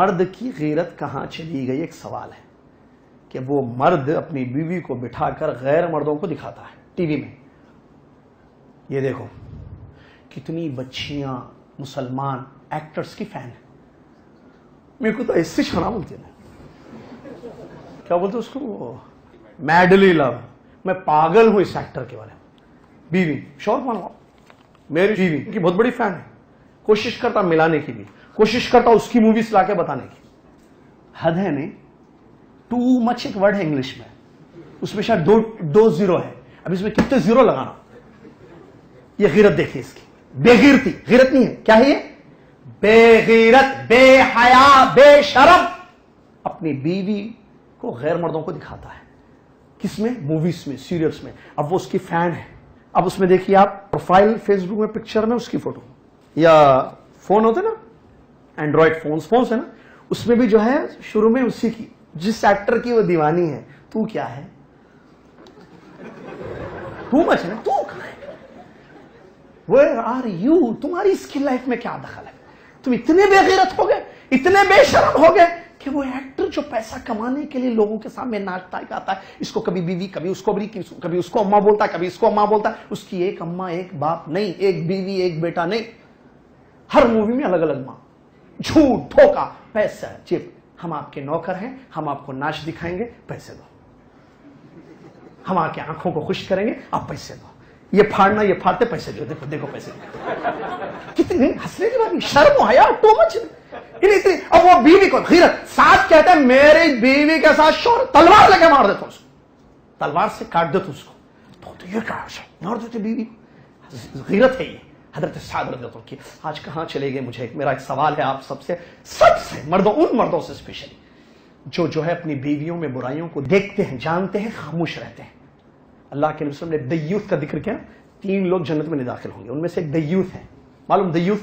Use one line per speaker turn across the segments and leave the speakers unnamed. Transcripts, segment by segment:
मर्द की गैरत कहां चली गई, एक सवाल है कि वो मर्द अपनी बीवी को बिठाकर गैर मर्दों को दिखाता है टीवी में। ये देखो कितनी बच्चियां मुसलमान एक्टर्स की फैन है। मेरे को तो ऐसे छाना बोलते हैं, क्या बोलते उसको, मैडली लव। मैं पागल हूं इस एक्टर के बारे में। बीवी शौर मान लो, मेरी बीवी की बहुत बड़ी फैन है, कोशिश करता मिलाने की भी, कोशिश करता उसकी मूवीज लाके बताने की। हद है नहीं, टू मच एक वर्ड है इंग्लिश में, उसमें शायद दो जीरो है। अब इसमें कितने जीरो लगाना। ये गैरत देखिए इसकी, बेगैरती, गैरत नहीं है, क्या है ये, बेगैरत, बेहया, बेशरम। अपनी बीवी को गैर मर्दों को दिखाता है, किसमें, मूवीज में, सीरियल्स में। अब वो उसकी फैन है। अब उसमें देखिए आप प्रोफाइल फेसबुक में पिक्चर में उसकी फोटो, या फोन होते ना एंड्रॉइड फोन्स है ना, उसमें भी जो है शुरू में उसी की, जिस एक्टर की वो दीवानी है। तू क्या है, तू मच है ना, तू कहां है, वेयर आर यू, तुम्हारी इसकी लाइफ में क्या दखल है। तुम इतने बेगैरत हो गए, इतने बेशरम हो गए कि वो एक्टर जो पैसा कमाने के लिए लोगों के सामने नाचता गाता है, इसको कभी बीवी, कभी उसको बीवी, कभी उसको अम्मा बोलता है, कभी इसको अम्मा बोलता है। उसकी एक अम्मा एक बाप नहीं, एक बीवी एक बेटा नहीं, हर मूवी में अलग अलग मां। झूठ, धोखा, पैसा, चिप। हम आपके नौकर हैं, हम आपको नाच दिखाएंगे, पैसे दो। हम आपकी आंखों को खुश करेंगे, आप पैसे दो। ये फाड़ना, ये फाड़ते, पैसे दो, देखो देखो पैसे दो। कितनी हंसने की बात, शर्म आया, टू मच। इतनी, अब वो बीवी को गैरत, साथ कहते हैं मेरी बीवी के साथ शोर, तलवार लेके मार देता उसको, तलवार से काट देता उसको। तो ये क्या मार देते बीवी को, गैरत है ये। हजरत साद रज़ियल्लाहु अन्हु की आज कहां चले गए। मुझे मेरा एक सवाल है आप सबसे मर्दों, उन मर्दों से स्पेशली जो है अपनी बीवियों में बुराइयों को देखते हैं, जानते हैं, खामोश रहते हैं। अल्लाह के नबी ने दय्यूस का जिक्र किया, 3 लोग जन्नत में नहीं दाखिल होंगे, उनमें से एक दय्यूस है। मालूम दय्यूस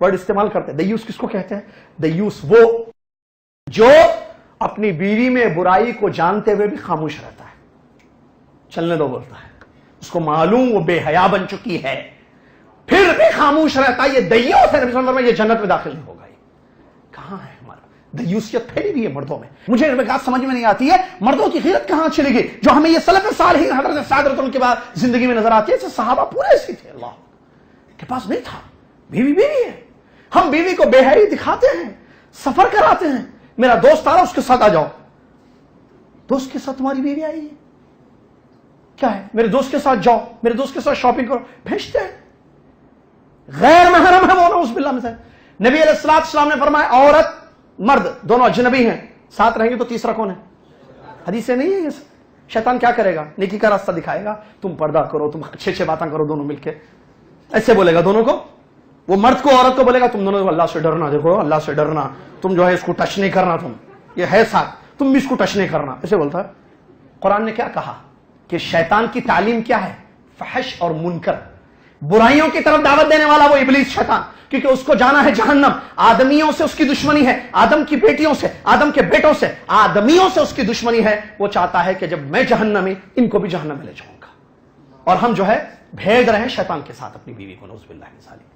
वर्ड इस्तेमाल करते हैं, दय्यूस किसको कहते हैं। दय्यूस वो जो अपनी बीवी में बुराई को जानते हुए भी खामोश रहता है, चलने दो बोलता है, उसको मालूम वो बेहया बन चुकी है, फिर भी खामोश रहता है। ये दय्यूस है, नबी सल्लल्लाहु अलैहि वसल्लम, ये जन्नत में दाखिल नहीं होगा। कहां है हमारा दय्यूसियत, फैली हुई है मर्दों में। मुझे एक बात समझ में नहीं आती है, मर्दों की गैरत कहां चली गई, जो हमें ये सलफ़ सालिहीन हज़रत साद रज़ियल्लाहु अन्हु के बाद जिंदगी में नजर आती है। सहाबा पूरे ऐसे थे, अल्लाह के पास नहीं था, बीवी बीवी है। हम बीवी को बेहयाई दिखाते हैं, सफर कराते हैं, मेरा दोस्त आ रहा उसके साथ आ जाओ, दोस्त के साथ तुम्हारी बीवी आई है, क्या है, मेरे दोस्त के साथ जाओ, मेरे दोस्त के साथ शॉपिंग करो, भेजते हैं। गैर महरम है वो, नऊज़ बिल्लाह में से। नबी अलैहिस्सलाम ने फरमाया औरत मर्द दोनों अजनबी हैं, साथ रहेंगे तो तीसरा कौन है। हदीस से नहीं है ये। शैतान क्या करेगा, नेकी का रास्ता दिखाएगा, तुम पर्दा करो, तुम अच्छे बातें करो दोनों मिलके, ऐसे बोलेगा दोनों को। वो मर्द को औरत को बोलेगा तुम दोनों अल्लाह से डरना, देखो अल्लाह से डरना, तुम जो है इसको टच नहीं करना, तुम ये है साथ, तुम भी इसको टच नहीं करना, ऐसे बोलता है। कुरान ने क्या कहा कि शैतान की तालीम क्या है, फहश और मुनकर, बुराइयों की तरफ दावत देने वाला वो इब्लीस शैतान, क्योंकि उसको जाना है जहन्नम। आदमियों से उसकी दुश्मनी है, आदम की बेटियों से, आदम के बेटों से, आदमियों से उसकी दुश्मनी है। वो चाहता है कि जब मैं जहन्नम में, इनको भी जहन्नम में ले जाऊंगा। और हम जो है भेद रहे हैं शैतान के साथ अपनी बीवी को, नऊज़ बिल्लाह मिन ज़ालिक।